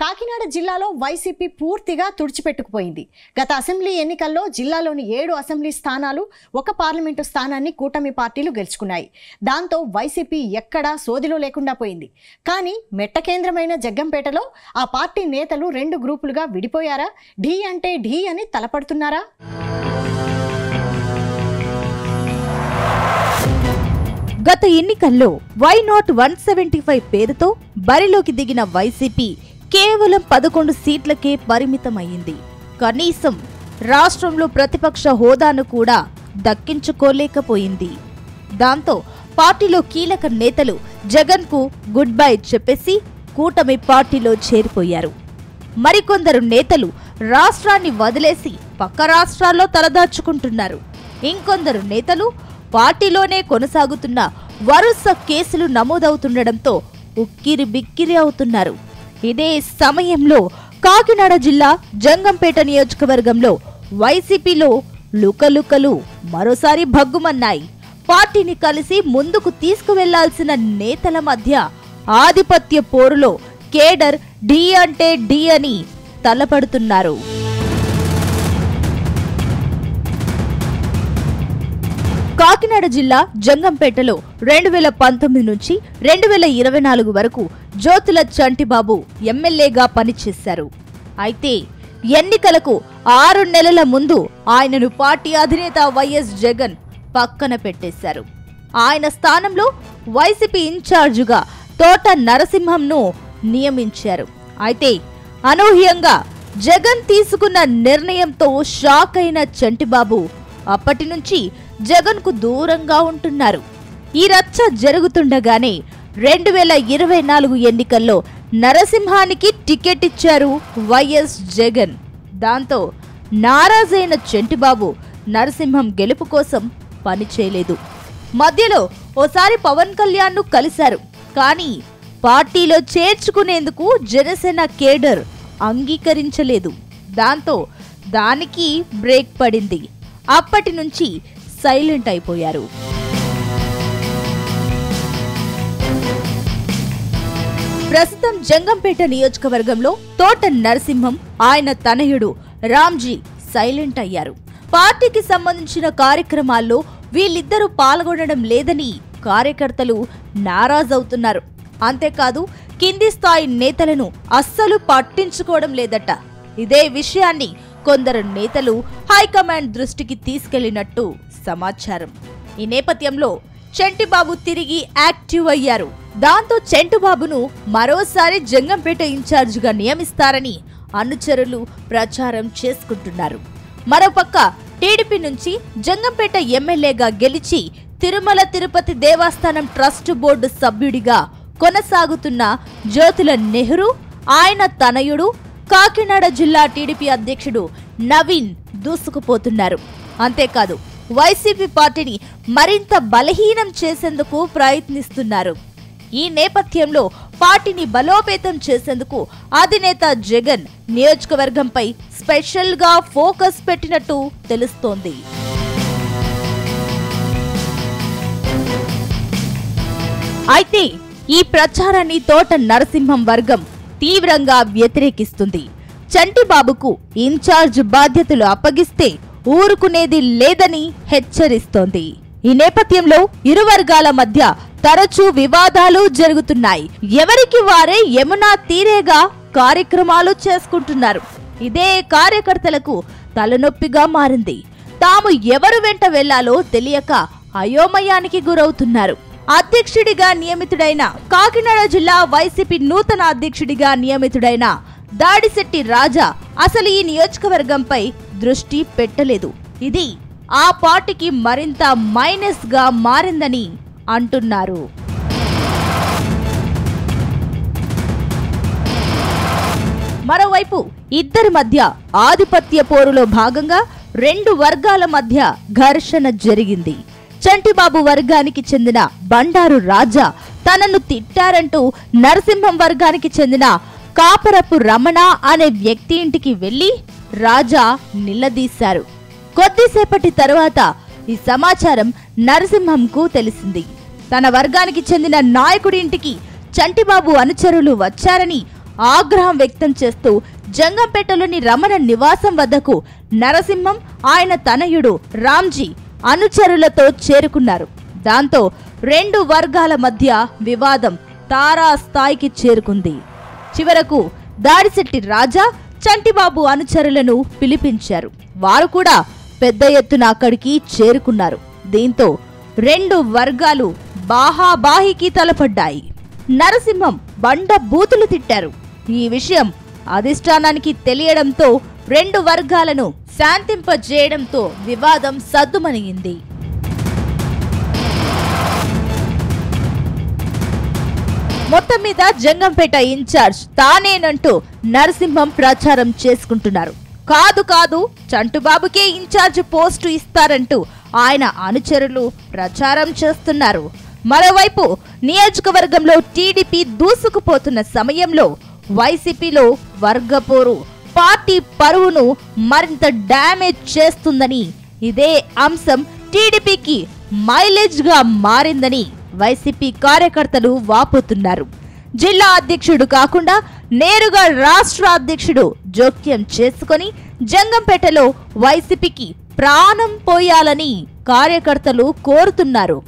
కాకినాడ జిల్లాలో వైసీపీ పూర్తిగా తుడిచిపెట్టుకుపోయింది. గత అసెంబ్లీ ఎన్నికల్లో జిల్లాలోని 7 అసెంబ్లీ స్థానాలు, 1 పార్లమెంటు స్థానాన్ని కూటమి పార్టీలు గెలుచుకున్నాయి. దాంతో వైసీపీ ఎక్కడా సోదిలో లేకుండా పోయింది. కానీ మెట్ట కేంద్రమైన జగ్గంపేటలో ఆ పార్టీ నేతలు 2 గ్రూపులుగా విడిపోయారా? ఢీ అంటే ఢీ అని తలపడుతున్నారా? గత ఎన్నికల్లో వై నాట్ 175 పేరుతో బరిలోకి దిగిన వైసీపీ కేవలం 11 సీట్లకే పరిమితమైంది. కనీసం రాష్ట్రంలో ప్రతిపక్ష హోదాను కూడా దక్కించుకోలేకపోయింది. దాంతో పార్టీలో కీలక నేతలు జగన్కు గుడ్ బై చెప్పేసి కూటమి పార్టీలో చేరిపోయారు. మరికొందరు నేతలు రాష్ట్రాన్ని వదిలేసి పక్క రాష్ట్రాల్లో తలదాచుకుంటున్నారు. ఇంకొందరు నేతలు పార్టీలోనే కొనసాగుతున్న వరుస కేసులు నమోదవుతుండటంతో ఉక్కిరి బిక్కిరి అవుతున్నారు. ఇదే సమయంలో కాకినాడ జిల్లా జంగంపేట నియోజకవర్గంలో వైసీపీలో లుకలుకలు మరోసారి భగ్గుమన్నాయి. పార్టీని కలిసి ముందుకు తీసుకువెళ్లాల్సిన నేతల మధ్య ఆధిపత్య పోరులో కేడర్ ఢీ అంటే ఢీ అని తలపడుతున్నారు. కాకినాడ జిల్లా జంగంపేటలో 2019 నుంచి 2024 వరకు జ్యోతుల చంటిబాబు ఎమ్మెల్యేగా పనిచేశారు. అయితే ఎన్నికలకు 6 నెలల ముందు ఆయనను పార్టీ అధినేత వైఎస్ జగన్ పక్కన పెట్టేశారు. ఆయన స్థానంలో వైసీపీ ఇన్ఛార్జిగా తోట నరసింహంను నియమించారు. అయితే అనూహ్యంగా జగన్ తీసుకున్న నిర్ణయంతో షాక్ అయిన చంటిబాబు అప్పటి నుంచి జగన్ కు దూరంగా ఉంటున్నారు. ఈ రచ్చ జరుగుతుండగానే 2024 ఎన్నికల్లో నరసింహానికి టికెట్ ఇచ్చారు వైఎస్ జగన్. దాంతో నారాజైన చంటిబాబు నరసింహం గెలుపు కోసం పనిచేయలేదు. మధ్యలో ఓసారి పవన్ కళ్యాణ్ ను కలిశారు. కానీ పార్టీలో చేర్చుకునేందుకు జనసేన కేడర్ అంగీకరించలేదు. దాంతో దానికి బ్రేక్ పడింది. అప్పటి నుంచి సైలెంట్ అయిపోయారు. ప్రస్తుతం జంగంపేట నియోజకవర్గంలో తోట నరసింహం, ఆయన తనయుడు రామ్జీ సైలెంట్ అయ్యారు. పార్టీకి సంబంధించిన కార్యక్రమాల్లో వీళ్ళిద్దరూ పాల్గొనడం లేదని కార్యకర్తలు నారాజవుతున్నారు. అంతేకాదు కింది స్థాయి నేతలను అస్సలు పట్టించుకోవడం లేదట. ఇదే విషయాన్ని కొందరు నేతలు హైకమాండ్ దృష్టికి తీసుకెళ్లినట్టు సమాచారం. ఈ నేపథ్యంలో చంటిబాబు తిరిగి యాక్టివ్ అయ్యారు. దాంతో చంటిబాబును మరోసారి జంగంపేట ఇన్ఛార్జిగా నియమిస్తారని అనుచరులు ప్రచారం చేసుకుంటున్నారు. మరోపక్క టీడీపీ నుంచి జంగంపేట ఎమ్మెల్యేగా గెలిచి తిరుమల తిరుపతి దేవస్థానం ట్రస్ట్ బోర్డు సభ్యుడిగా కొనసాగుతున్న జ్యోతుల నెహ్రూ, ఆయన తనయుడు కాకినాడ జిల్లా టీడీపీ అధ్యక్షుడు నవీన్ దూసుకుపోతున్నారు. అంతేకాదు వైసీపీ పార్టీని మరింత బలహీనం చేసేందుకు ప్రయత్నిస్తున్నారు. ఈ నేపథ్యంలో పార్టీని బలోపేతం చేసేందుకు అధినేత జగన్ నియోజకవర్గంపై స్పెషల్ గా ఫోకస్ పెట్టినట్టు తెలుస్తోంది. అయితే ఈ ప్రచారాన్ని తోట నరసింహం వర్గం తీవ్రంగా వ్యతిరేకిస్తుంది. చంటిబాబుకు ఇన్ఛార్జ్ బాధ్యతలు అప్పగిస్తే ఊరుకునేది లేదని హెచ్చరిస్తోంది. ఈ నేపథ్యంలో ఇరు వర్గాల మధ్య తరచూ వివాదాలు జరుగుతున్నాయి. ఎవరికి వారే యమునా తీరేగా కార్యక్రమాలు చేసుకుంటున్నారు. ఇదే కార్యకర్తలకు తలనొప్పిగా మారింది. తాము ఎవరు వెంట వెళ్లాలో తెలియక అయోమయానికి గురవుతున్నారు. అధ్యక్షుడిగా నియమితుడైన కాకినాడ జిల్లా వైసీపీ నూతన అధ్యక్షుడిగా నియమితుడైన దాడిశెట్టి రాజా అసలు ఈ నియోజకవర్గంపై దృష్టి పెట్టలేదు. ఇది ఆ పార్టీకి మరింత మైనస్ గా మారిందని అంటున్నారు. మరోవైపు ఇద్దరి మధ్య ఆధిపత్య పోరులో భాగంగా 2 వర్గాల మధ్య ఘర్షణ జరిగింది. చంటిబాబు వర్గానికి చెందిన బండారు రాజా తనను తిట్టారంటూ నరసింహం వర్గానికి చెందిన కాపరపు రమణ అనే వ్యక్తి ఇంటికి వెళ్లి రాజా నిలదీశారు. కొద్దిసేపటి తరువాత ఈ సమాచారం నరసింహంకు తెలిసింది. తన వర్గానికి చెందిన నాయకుడి ఇంటికి చంటిబాబు అనుచరులు వచ్చారని ఆగ్రహం వ్యక్తం చేస్తూ జంగంపేటలోని రమణ నివాసం వద్దకు నరసింహం ఆయన తనయుడు రామ్జీ అనుచరులతో చేరుకున్నారు. దాంతో రెండు వర్గాల మధ్య వివాదం తారాస్థాయికి చేరుకుంది. చివరకు దాడిశెట్టి రాజా, చంటిబాబు అనుచరులను పిలిపించారు. వారు కూడా పెద్ద ఎత్తున అక్కడికి చేరుకున్నారు. దీంతో రెండు వర్గాలు బాహాబాహికి తలపడ్డాయి. నరసింహం బండ బూతులు తిట్టారు. ఈ విషయం అధిష్టానానికి తెలియడంతో రెండు వర్గాలను శాంతింపజేయడంతో వివాదం సద్దుమణిగింది. మొత్తం మీద జంగంపేట ఇన్ఛార్జ్ తానేనంటూ నరసింహం ప్రచారం చేసుకుంటున్నారు. కాదు చంటుబాబుకే ఇన్ఛార్జ్ పోస్టు ఇస్తారంటూ ఆయన అనుచరులు ప్రచారం చేస్తున్నారు. మరోవైపు నియోజకవర్గంలో టీడీపీ దూసుకుపోతున్న సమయంలో వైసీపీలో వర్గపోరు పార్టీ పరువును మరింత డ్యామేజ్ చేస్తుందని, ఇదే అంశం టీడీపీకి మైలేజ్ గా మారిందని వైసీపీ కార్యకర్తలు వాపోతున్నారు. జిల్లా అధ్యక్షుడు కాకుండా నేరుగా రాష్ట్ర అధ్యక్షుడు జోక్యం చేసుకొని జంగంపేటలో వైసీపీకి ప్రాణం పోయాలని కార్యకర్తలు కోరుతున్నారు.